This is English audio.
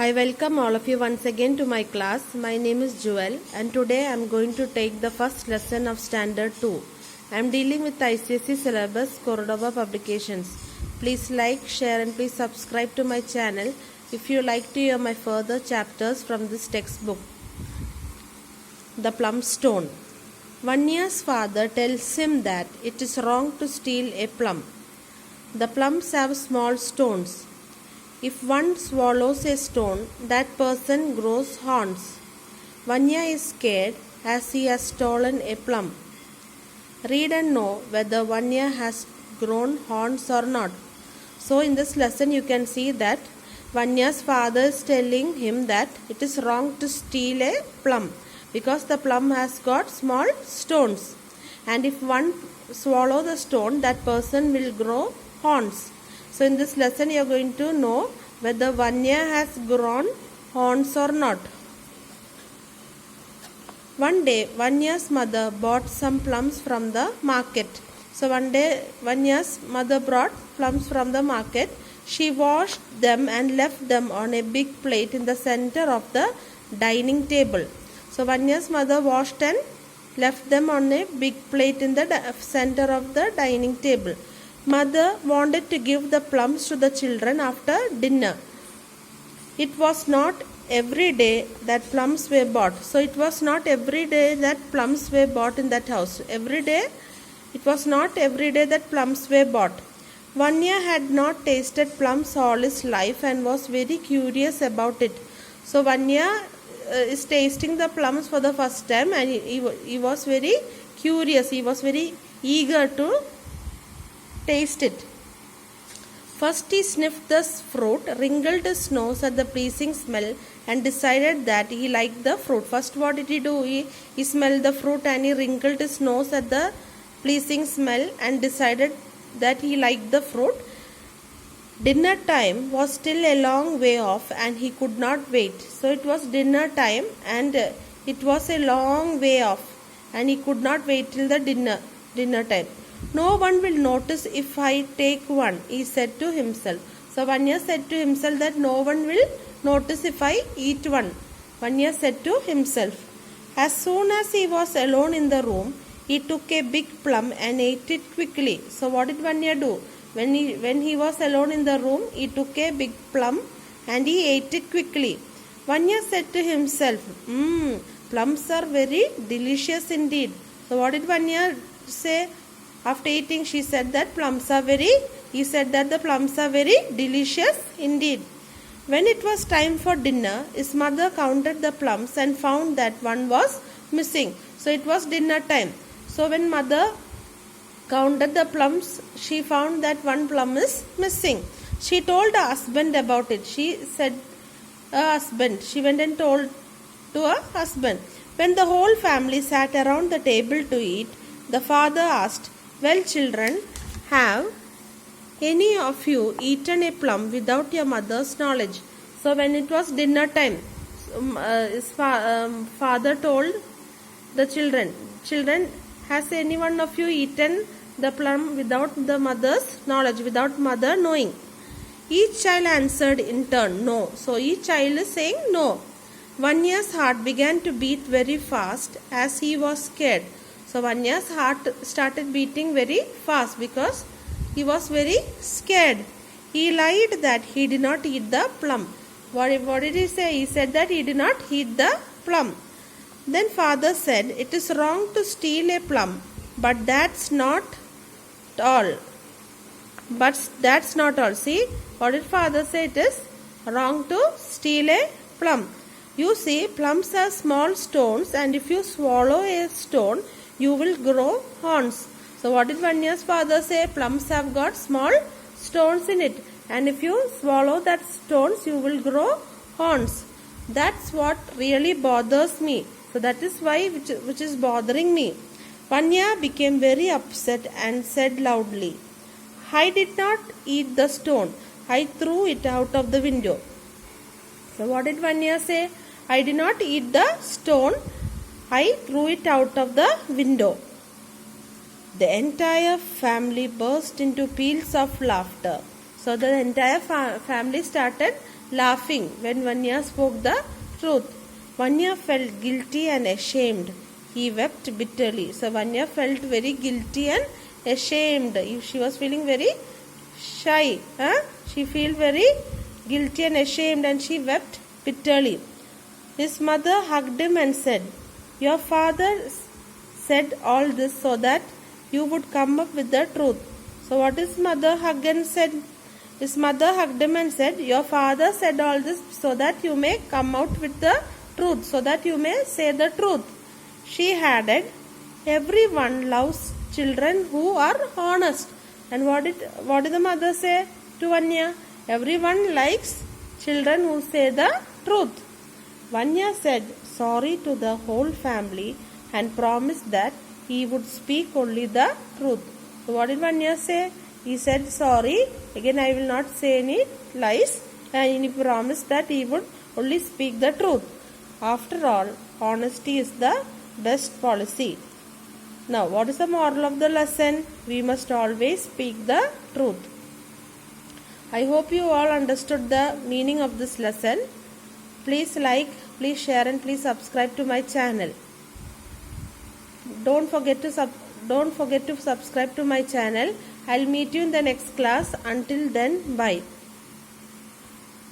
I welcome all of you once again to my class. My name is Jewel and today I am going to take the first lesson of Standard 2. I am dealing with ICSE syllabus Cordova publications. Please like, share and please subscribe to my channel if you like to hear my further chapters from this textbook. The plum stone. Vanya's father tells him that it is wrong to steal a plum. The plums have small stones. If one swallows a stone, that person grows horns. Vanya is scared as he has stolen a plum. Read and know whether Vanya has grown horns or not. So in this lesson you can see that Vanya's father is telling him that it is wrong to steal a plum because the plum has got small stones. And if one swallows the stone, that person will grow horns. So in this lesson you are going to know whether Vanya has grown horns or not. One day Vanya's mother bought some plums from the market. So one day Vanya's mother brought plums from the market. She washed them and left them on a big plate in the center of the dining table. So Vanya's mother washed and left them on a big plate in the center of the dining table. Mother wanted to give the plums to the children after dinner. It was not every day that plums were bought. So it was not every day that plums were bought in that house. It was not every day that plums were bought. Vanya had not tasted plums all his life and was very curious about it. So Vanya is tasting the plums for the first time and he was very curious. He was very eager to taste it. First he sniffed the fruit, wrinkled his nose at the pleasing smell and decided that he liked the fruit. First what did he do? He smelled the fruit and he wrinkled his nose at the pleasing smell and decided that he liked the fruit. Dinner time was still a long way off and he could not wait. So it was dinner time and it was a long way off and he could not wait till the dinner time. No one will notice if I take one, he said to himself. So Vanya said to himself that no one will notice if I eat one. Vanya said to himself. As soon as he was alone in the room, he took a big plum and ate it quickly. So what did Vanya do? When he was alone in the room, he took a big plum and he ate it quickly. Vanya said to himself, plums are very delicious indeed. So what did Vanya say? After eating, he said that the plums are very delicious indeed. When it was time for dinner, his mother counted the plums and found that one was missing. So it was dinner time. So when mother counted the plums, she found that one plum is missing. She told her husband about it. She went and told to her husband. When the whole family sat around the table to eat, the father asked, well, children, have any of you eaten a plum without your mother's knowledge? So when it was dinner time, his father told the children, has any one of you eaten the plum without the mother's knowledge, without mother knowing? Each child answered in turn, no. So each child is saying no. Vanya's heart began to beat very fast as he was scared. So Vanya's heart started beating very fast because he was very scared. He lied that he did not eat the plum. What did he say? He said that he did not eat the plum. Then father said, it is wrong to steal a plum, but that's not all. See, what did father say? It is wrong to steal a plum. You see, plums are small stones and if you swallow a stone, you will grow horns. So what did Vanya's father say? Plums have got small stones in it and if you swallow that stones, you will grow horns. That's what really bothers me. So that is why which is bothering me. Vanya became very upset and said loudly, I did not eat the stone. I threw it out of the window. So what did Vanya say? I did not eat the stone. I threw it out of the window. The entire family burst into peals of laughter. So the entire family started laughing when Vanya spoke the truth. Vanya felt guilty and ashamed. He wept bitterly. So Vanya felt very guilty and ashamed. She was feeling very shy. She felt very guilty and ashamed, and she wept bitterly. His mother hugged him and said, "Your father said all this so that you would come up with the truth." So what his mother hugged and said? His mother hugged him and said, "Your father said all this so that you may come out with the truth, so that you may say the truth." She added, "Everyone loves children who are honest." And what did the mother say to Vanya? Everyone likes children who say the truth. Vanya said sorry to the whole family and promised that he would speak only the truth. So what did Vanya say? He said sorry, again I will not say any lies, and he promised that he would only speak the truth. After all, honesty is the best policy. Now, what is the moral of the lesson? We must always speak the truth. I hope you all understood the meaning of this lesson. Please like, please share, and please subscribe to my channel. Don't forget to subscribe to my channel. I'll meet you in the next class. Until then, bye.